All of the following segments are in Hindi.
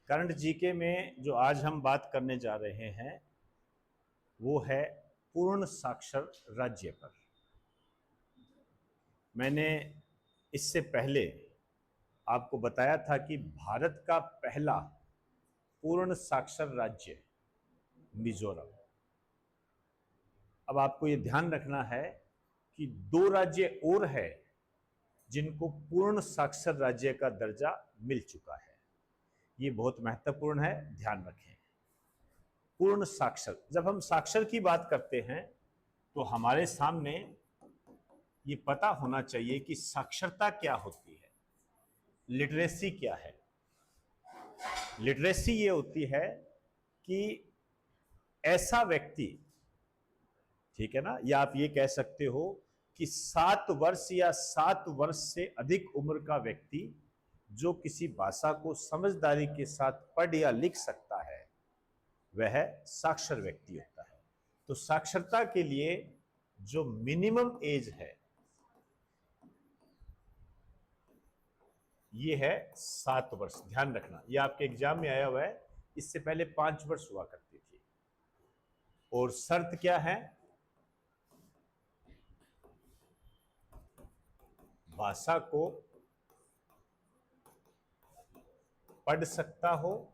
करंट जीके में जो आज हम बात करने जा रहे हैं वो है पूर्ण साक्षर राज्य पर। मैंने इससे पहले आपको बताया था कि भारत का पहला पूर्ण साक्षर राज्य मिजोरम। अब आपको ये ध्यान रखना है कि दो राज्य और है जिनको पूर्ण साक्षर राज्य का दर्जा मिल चुका है। ये बहुत महत्वपूर्ण है, ध्यान रखें। पूर्ण साक्षर, जब हम साक्षर की बात करते हैं तो हमारे सामने ये पता होना चाहिए कि साक्षरता क्या होती है, लिटरेसी क्या है। लिटरेसी ये होती है कि ऐसा व्यक्ति, ठीक है ना, या आप ये कह सकते हो कि 7 वर्ष या 7 वर्ष से अधिक उम्र का व्यक्ति जो किसी भाषा को समझदारी के साथ पढ़ या लिख सकता है वह साक्षर व्यक्ति होता है। तो साक्षरता के लिए जो मिनिमम एज है ये है 7 वर्ष। ध्यान रखना, ये आपके एग्जाम में आया हुआ है। इससे पहले 5 वर्ष हुआ करती थी। और शर्त क्या है? भाषा को पढ़ सकता हो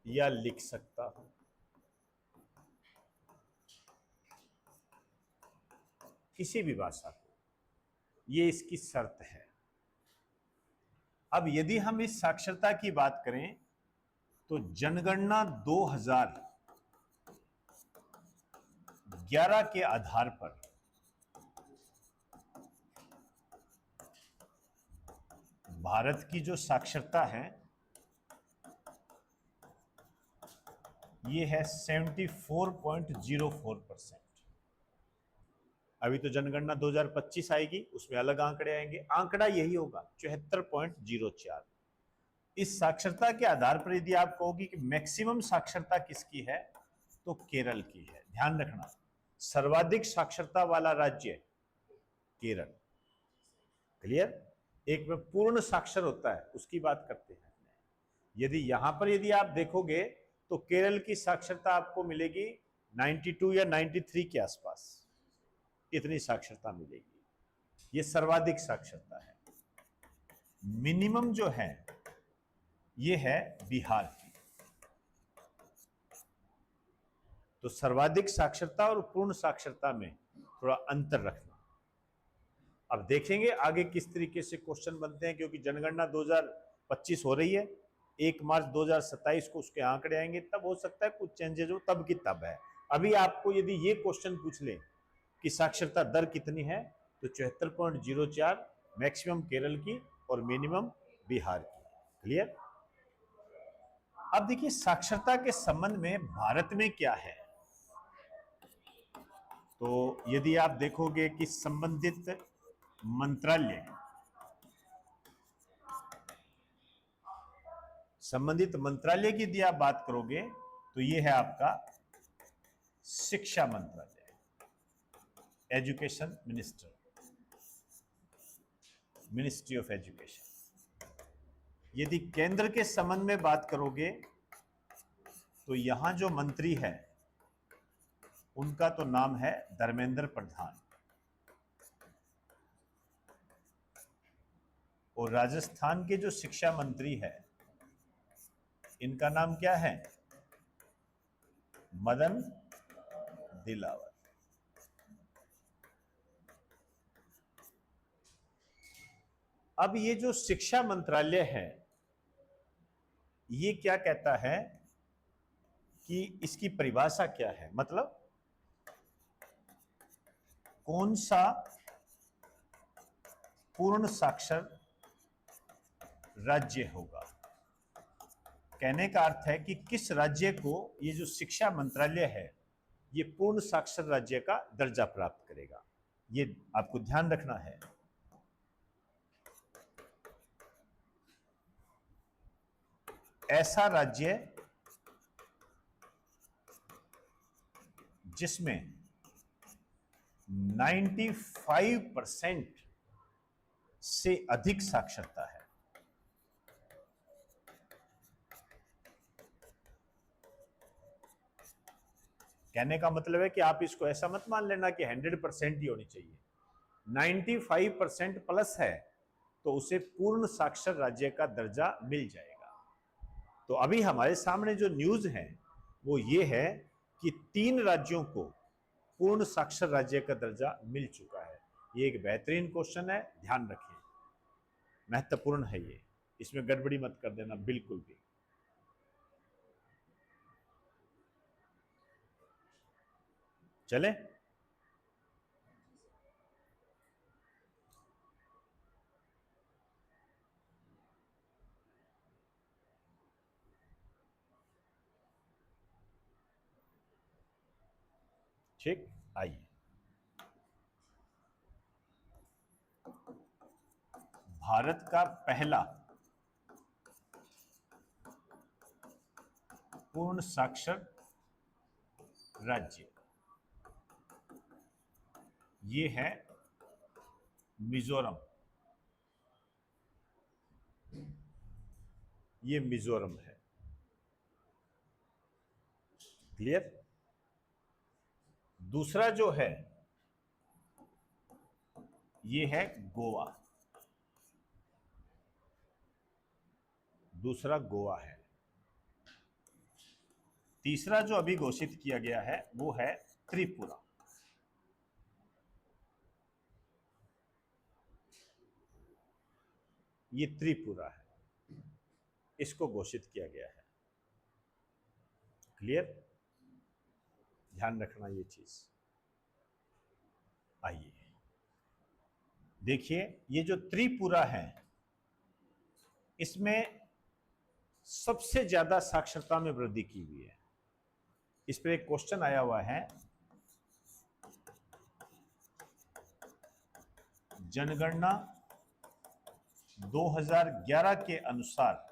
या लिख सकता हो। किसी भी भाषा को, ये इसकी शर्त है। अब यदि हम इस साक्षरता की बात करें तो जनगणना 2011 के आधार पर भारत की जो साक्षरता है ये है 74.04%। अभी तो जनगणना 2025 आएगी, उसमें अलग आंकड़े आएंगे। आंकड़ा यही होगा 74.04। इस साक्षरता के आधार पर यदि आप कहोगे कि मैक्सिमम साक्षरता किसकी है तो केरल की है। ध्यान रखना, सर्वाधिक साक्षरता वाला राज्य केरल। क्लियर? एक में पूर्ण साक्षर होता है उसकी बात करते हैं। यदि यहां पर यदि आप देखोगे तो केरल की साक्षरता आपको मिलेगी 92 या 93 के आसपास, इतनी साक्षरता मिलेगी। ये सर्वाधिक साक्षरता है। मिनिमम जो है ये है बिहार की। तो सर्वाधिक साक्षरता और पूर्ण साक्षरता में थोड़ा अंतर रखना। अब देखेंगे आगे किस तरीके से क्वेश्चन बनते हैं, क्योंकि जनगणना 2025 हो रही है। 1 मार्च 2027 को उसके आंकड़े आएंगे, तब हो सकता है कुछ चेंजेज हो, तब की तब है। अभी आपको यदि ये क्वेश्चन पूछ ले कि साक्षरता दर कितनी है तो 74.04 मैक्सिमम केरल की और मिनिमम बिहार की। क्लियर? अब देखिए साक्षरता के संबंध में भारत में क्या है। तो यदि आप देखोगे कि संबंधित मंत्रालय की यदि आप बात करोगे तो ये है आपका शिक्षा मंत्रालय, education minister, ministry of education. यदि केंद्र के संबंध में बात करोगे तो यहां जो मंत्री है उनका तो नाम है धर्मेंद्र प्रधान। और राजस्थान के जो शिक्षा मंत्री है इनका नाम क्या है? मदन दिलावर। अब ये जो शिक्षा मंत्रालय है ये क्या कहता है कि इसकी परिभाषा क्या है, मतलब कौन सा पूर्ण साक्षर राज्य होगा। कहने का अर्थ है कि किस राज्य को ये जो शिक्षा मंत्रालय है ये पूर्ण साक्षर राज्य का दर्जा प्राप्त करेगा, ये आपको ध्यान रखना है। ऐसा राज्य जिसमें 95% से अधिक साक्षरता है। कहने का मतलब है कि आप इसको ऐसा मत मान लेना कि 100% ही होनी चाहिए, 95% प्लस है तो उसे पूर्ण साक्षर राज्य का दर्जा मिल जाएगा। तो अभी हमारे सामने जो न्यूज है वो ये है कि 3 राज्यों को पूर्ण साक्षर राज्य का दर्जा मिल चुका है। ये एक बेहतरीन क्वेश्चन है, ध्यान रखिए, महत्वपूर्ण है ये, इसमें गड़बड़ी मत कर देना बिल्कुल भी। चले, ठीक, आइए। भारत का पहला पूर्ण साक्षर राज्य ये है मिजोरम। ये मिजोरम है, क्लियर। दूसरा जो है ये है गोवा, दूसरा गोवा है। तीसरा जो अभी घोषित किया गया है वो है त्रिपुरा। ये त्रिपुरा है, इसको घोषित किया गया है, क्लियर, ध्यान रखना ये चीज। आइए देखिए, ये जो त्रिपुरा है इसमें सबसे ज्यादा साक्षरता में वृद्धि की हुई है। इस पर एक क्वेश्चन आया हुआ है, जनगणना 2011 के अनुसार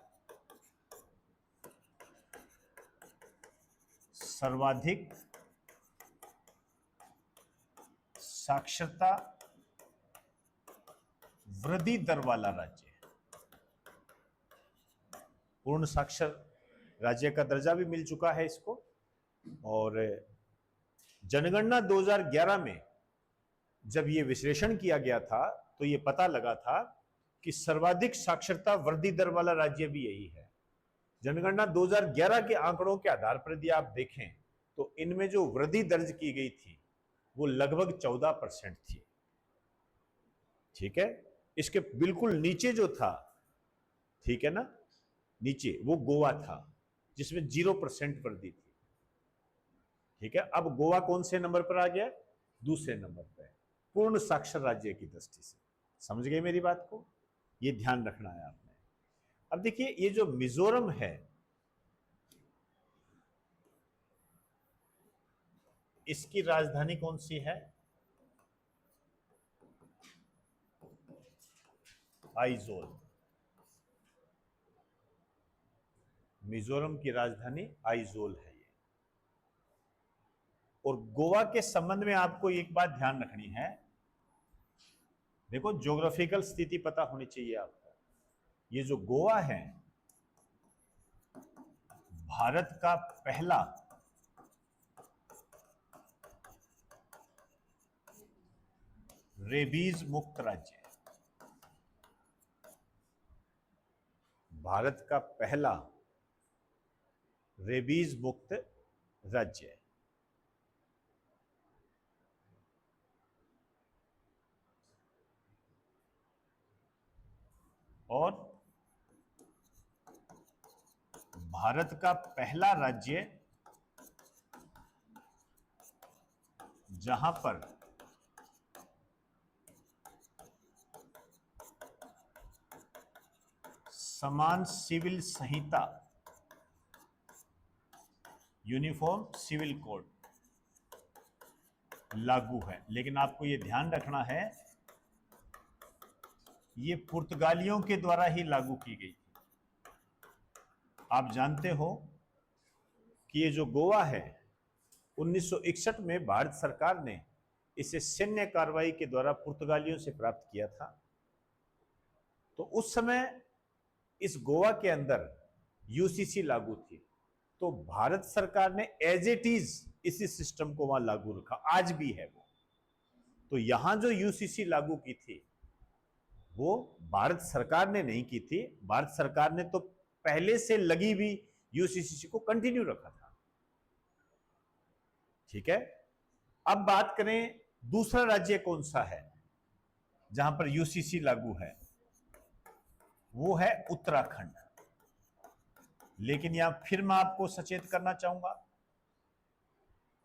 सर्वाधिक साक्षरता वृद्धि दर वाला राज्य, पूर्ण साक्षर राज्य का दर्जा भी मिल चुका है इसको। और जनगणना 2011 में जब ये विश्लेषण किया गया था तो ये पता लगा था कि सर्वाधिक साक्षरता वृद्धि दर वाला राज्य भी यही है। जनगणना 2011 के आंकड़ों के आधार पर यदि आप देखें तो इनमें जो वृद्धि दर्ज की गई थी वो लगभग 14% थी, ठीक है। इसके बिल्कुल नीचे जो था, ठीक है ना, नीचे वो गोवा था जिसमें 0% वृद्धि थी, ठीक है। अब गोवा कौन से नंबर पर आ गया? दूसरे नंबर पर, पूर्ण साक्षर राज्य की दृष्टि से। समझ गए मेरी बात को? ये ध्यान रखना है आपने। अब देखिए, ये जो मिजोरम है इसकी राजधानी कौन सी है? आइजोल। मिजोरम की राजधानी आइजोल है ये। और गोवा के संबंध में आपको एक बात ध्यान रखनी है, देखो ज्योग्राफिकल स्थिति पता होनी चाहिए आपको। ये जो गोवा है भारत का पहला रेबीज मुक्त राज्य है, भारत का पहला रेबीज मुक्त राज्य है। और भारत का पहला राज्य जहां पर समान सिविल संहिता, यूनिफॉर्म सिविल कोड लागू है। लेकिन आपको यह ध्यान रखना है ये पुर्तगालियों के द्वारा ही लागू की गई थी। आप जानते हो कि ये जो गोवा है 1961 में भारत सरकार ने इसे सैन्य कार्रवाई के द्वारा पुर्तगालियों से प्राप्त किया था। तो उस समय इस गोवा के अंदर यूसीसी लागू थी। तो भारत सरकार ने एज इट इज इसी सिस्टम को वहां लागू रखा, आज भी है वो। तो यहां जो यूसीसी लागू की थी वो भारत सरकार ने नहीं की थी, भारत सरकार ने तो पहले से लगी हुई यूसीसी को कंटिन्यू रखा था। ठीक है, अब बात करें दूसरा राज्य कौन सा है जहां पर यूसीसी लागू है, वो है उत्तराखंड। लेकिन यहां फिर मैं आपको सचेत करना चाहूंगा,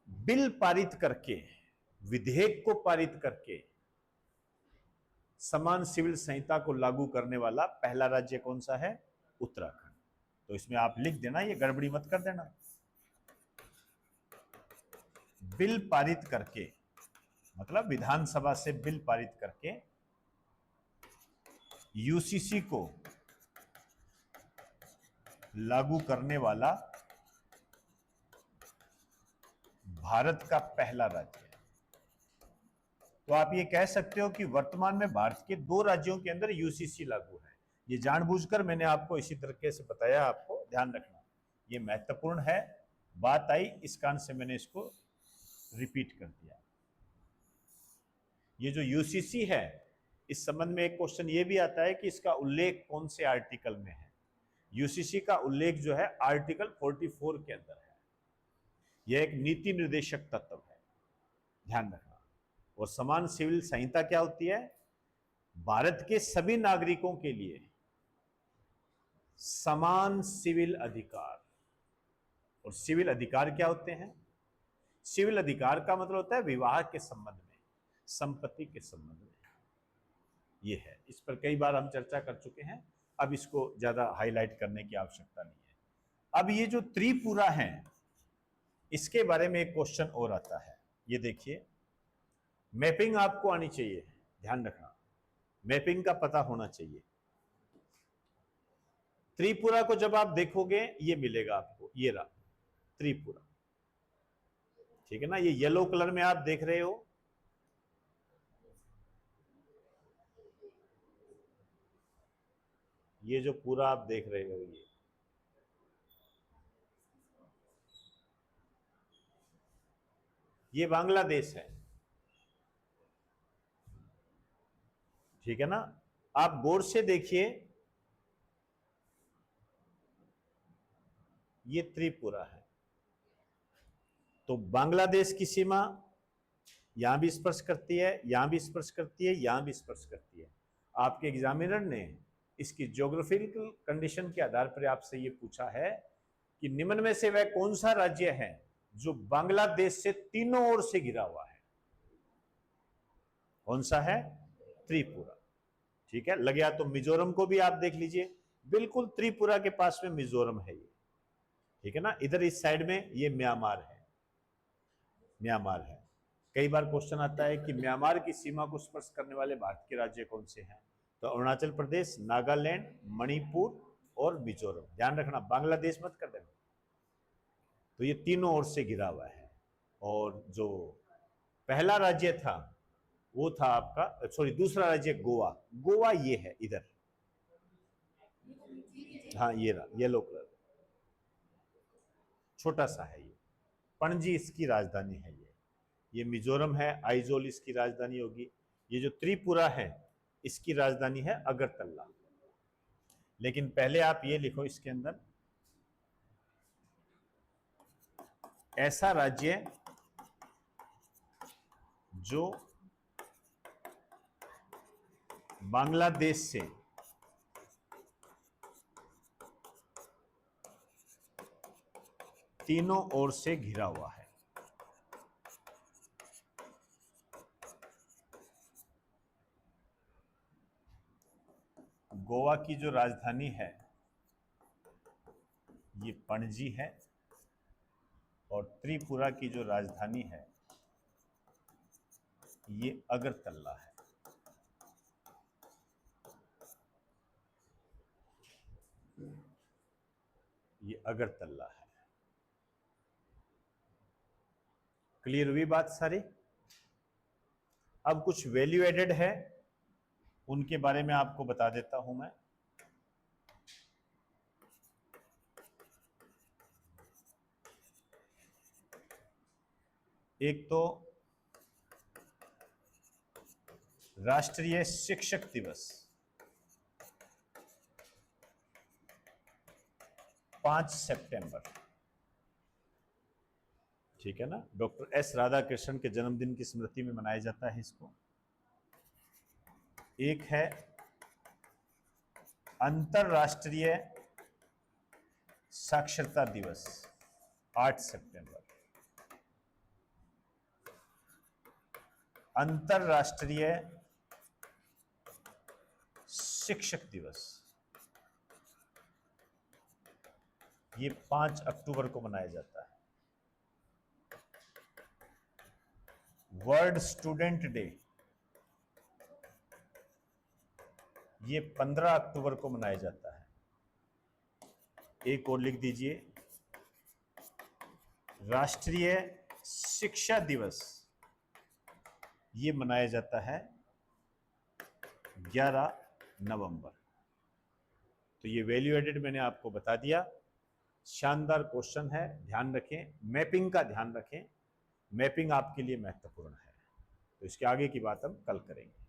बिल पारित करके, विधेयक को पारित करके समान सिविल संहिता को लागू करने वाला पहला राज्य कौन सा है? उत्तराखंड। तो इसमें आप लिख देना, ये गड़बड़ी मत कर देना। बिल पारित करके मतलब विधानसभा से बिल पारित करके यूसीसी को लागू करने वाला भारत का पहला राज्य है। तो आप ये कह सकते हो कि वर्तमान में भारत के 2 राज्यों के अंदर यूसीसी लागू है। ये जानबूझकर मैंने आपको इसी तरीके से बताया, आपको ध्यान रखना, ये महत्वपूर्ण है। बात आई इस कारण से मैंने इसको रिपीट कर दिया। ये जो यूसीसी है, इस संबंध में एक क्वेश्चन ये भी आता है कि इसका उल्लेख कौन से आर्टिकल में है। यूसीसी का उल्लेख जो है आर्टिकल 44 के अंदर है। यह एक नीति निर्देशक तत्व है, ध्यान रखना। और समान सिविल संहिता क्या होती है? भारत के सभी नागरिकों के लिए समान सिविल अधिकार। और सिविल अधिकार क्या होते हैं? सिविल अधिकार का मतलब होता है विवाह के संबंध में, संपत्ति के संबंध में। ये है, इस पर कई बार हम चर्चा कर चुके हैं, अब इसको ज्यादा हाईलाइट करने की आवश्यकता नहीं है। अब ये जो त्रिपुरा है, इसके बारे में एक क्वेश्चन और आता है। ये देखिए, मैपिंग आपको आनी चाहिए, ध्यान रखना, मैपिंग का पता होना चाहिए। त्रिपुरा को जब आप देखोगे ये मिलेगा आपको, ये रहा त्रिपुरा, ठीक है ना। ये येलो कलर में आप देख रहे हो, ये जो पूरा आप देख रहे हो, ये बांग्लादेश है, ठीक है ना। आप गौर से देखिए, ये त्रिपुरा है। तो बांग्लादेश की सीमा यहां भी स्पर्श करती है, यहां भी स्पर्श करती है, यहां भी स्पर्श करती है। आपके एग्जामिनर ने इसकी ज्योग्राफिकल कंडीशन के आधार पर आपसे यह पूछा है कि निम्न में से वह कौन सा राज्य है जो बांग्लादेश से तीनों ओर से घिरा हुआ है? कौन सा है? त्रिपुरा, ठीक है। लगे तो मिजोरम को भी आप देख लीजिए, बिल्कुल त्रिपुरा के पास में मिजोरम है ये, ठीक है ना। इधर इस साइड में ये म्यांमार है, म्यांमार है। कई बार क्वेश्चन आता है कि म्यांमार की सीमा को स्पर्श करने वाले भारत के राज्य कौन से हैं? तो अरुणाचल प्रदेश, नागालैंड, मणिपुर और मिजोरम। ध्यान रखना, बांग्लादेश मत कर देना। तो ये तीनों ओर से घिरा हुआ है। और जो पहला राज्य था वो था आपका, सॉरी, दूसरा राज्य गोवा। गोवा ये है इधर, हाँ ये रहा, येलो कलर, छोटा सा है ये। पणजी इसकी राजधानी है। ये मिजोरम है, आइजोल इसकी राजधानी होगी। ये जो त्रिपुरा है इसकी राजधानी है अगरतला। लेकिन पहले आप ये लिखो इसके अंदर, ऐसा राज्य जो बांग्लादेश से तीनों ओर से घिरा हुआ है। गोवा की जो राजधानी है ये पणजी है, और त्रिपुरा की जो राजधानी है ये अगरतला है। ये अगरतला है। क्लियर हुई बात सारी? अब कुछ वैल्यू एडेड है, उनके बारे में आपको बता देता हूं मैं। एक तो राष्ट्रीय शिक्षक दिवस 5 सितंबर, ठीक है ना, डॉक्टर एस राधाकृष्णन के जन्मदिन की स्मृति में मनाया जाता है इसको। एक है अंतरराष्ट्रीय साक्षरता दिवस 8 सितंबर, अंतरराष्ट्रीय शिक्षक दिवस ये 5 अक्टूबर को मनाया जाता है। वर्ल्ड स्टूडेंट डे ये 15 अक्टूबर को मनाया जाता है। एक और लिख दीजिए, राष्ट्रीय शिक्षा दिवस ये मनाया जाता है 11 नवंबर। तो ये वैल्यू एडेड मैंने आपको बता दिया। शानदार क्वेश्चन है, ध्यान रखें, मैपिंग का ध्यान रखें, मैपिंग आपके लिए महत्वपूर्ण है। तो इसके आगे की बात हम कल करेंगे।